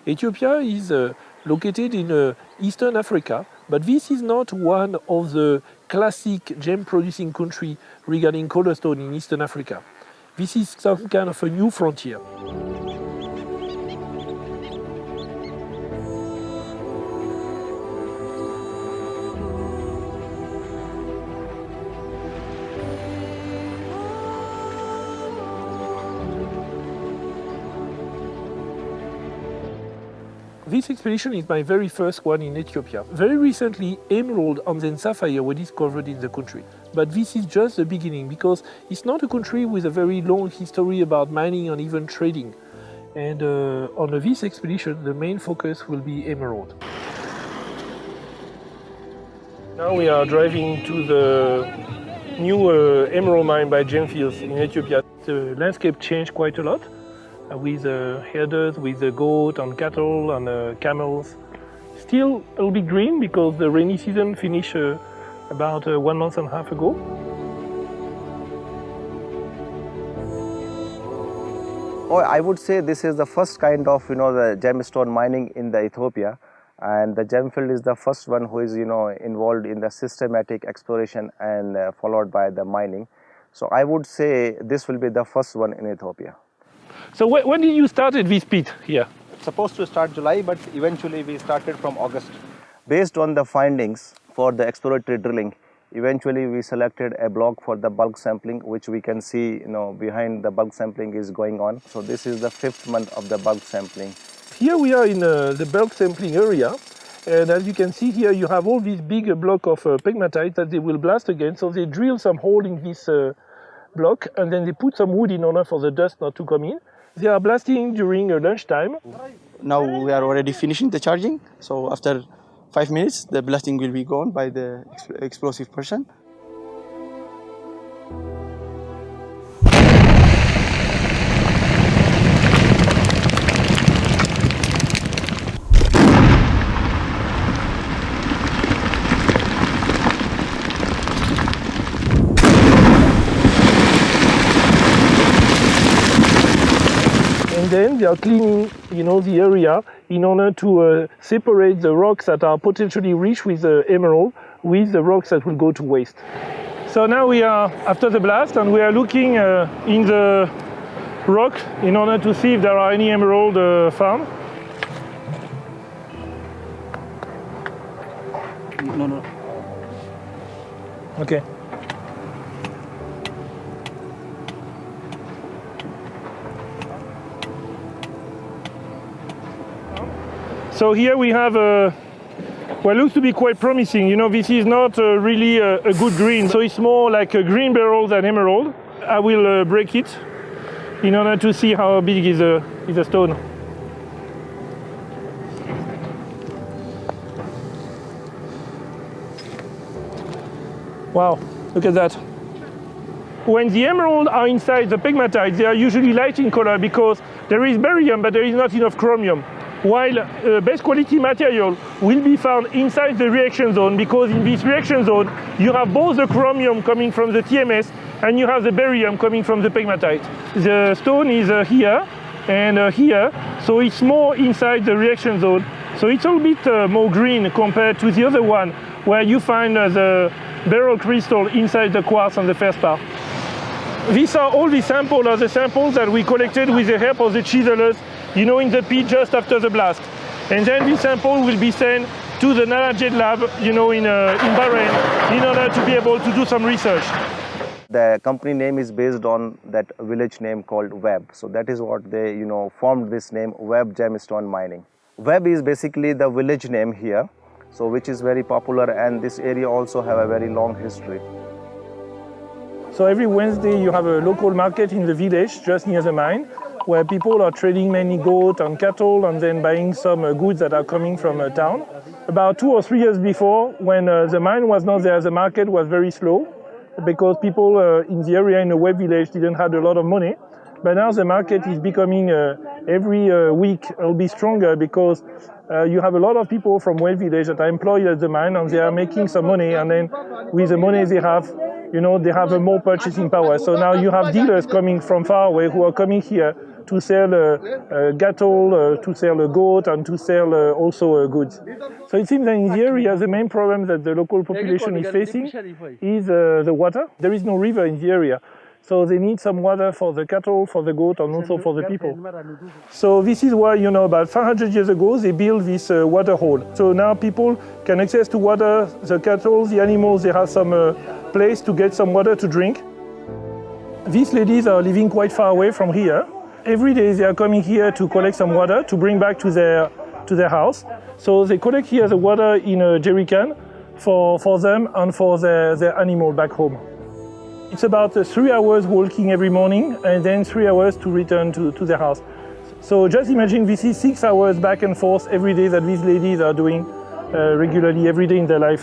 Ethiopia is located in Eastern Africa, but this is not one of the classic gem-producing countries regarding colorstone in Eastern Africa. This is some kind of a new frontier. This expedition is my very first one in Ethiopia. Very recently, emerald and then sapphire were discovered in the country. But this is just the beginning because it's not a country with a very long history about mining and even trading. And on this expedition, the main focus will be emerald. Now we are driving to the new emerald mine by Gemfields in Ethiopia. The landscape changed quite a lot. With herders, with the goat and cattle and camels. Still a little bit green because the rainy season finished about 1 month and a half ago. Oh, I would say this is the first kind of the gemstone mining in the Ethiopia, and the Gemfield is the first one who is involved in the systematic exploration and followed by the mining. So I would say this will be the first one in Ethiopia. So when did you start this pit here? Supposed to start July, but eventually we started from August. Based on the findings for the exploratory drilling, eventually we selected a block for the bulk sampling, which we can see behind the bulk sampling is going on. So this is the 5th month of the bulk sampling. Here we are in the bulk sampling area, and as you can see here you have all these big block of pegmatite that they will blast again. So they drill some hole in this block and then they put some wood in order for the dust not to come in. They are blasting during lunchtime. Now we are already finishing the charging, so after 5 minutes the blasting will be gone by the explosive person. Then they are cleaning, the area in order to separate the rocks that are potentially rich with emerald with the rocks that will go to waste. So now we are after the blast and we are looking in the rock in order to see if there are any emerald found. No. Okay. So here we have what looks to be quite promising. This is not really a good green, so it's more like a green beryl than emerald. I will break it in order to see how big is a stone. Wow, look at that. When the emerald are inside the pegmatite, they are usually light in color because there is barium, but there is not enough chromium. While best quality material will be found inside the reaction zone because in this reaction zone you have both the chromium coming from the TMS and you have the barium coming from the pegmatite. The stone is here and here, so it's more inside the reaction zone. So it's a little bit more green compared to the other one where you find the beryl crystal inside the quartz on the first part. These are all the samples that we collected with the help of the chiselers in the pit just after the blast. And then this sample will be sent to the Nalajet lab, in Bahrain, in order to be able to do some research. The company name is based on that village name called Webb. So that is what they, formed this name, Webb Gemstone Mining. Webb is basically the village name here, so which is very popular, and this area also have a very long history. So every Wednesday you have a local market in the village just near the mine where people are trading mainly goat and cattle and then buying some goods that are coming from town. About 2 or 3 years before, when the mine was not there, the market was very slow because people in the area in the Webb village didn't have a lot of money. But now the market is becoming every week a little bit stronger because you have a lot of people from Webb village that are employed at the mine and they are making some money, and then with the money they have, they have a more purchasing power. So now you have dealers coming from far away who are coming here to sell cattle, to sell a goat, and to sell also goods. So it seems that in the area, the main problem that the local population is facing is the water. There is no river in the area. So they need some water for the cattle, for the goat, and also for the people. So this is why, about 500 years ago, they built this water hole. So now people can access to water, the cattle, the animals, they have some place to get some water to drink. These ladies are living quite far away from here. Every day they are coming here to collect some water to bring back to their house. So they collect here the water in a jerry can for them and for their animal back home. It's about 3 hours walking every morning and then 3 hours to return to their house. So just imagine this is 6 hours back and forth every day that these ladies are doing regularly every day in their life.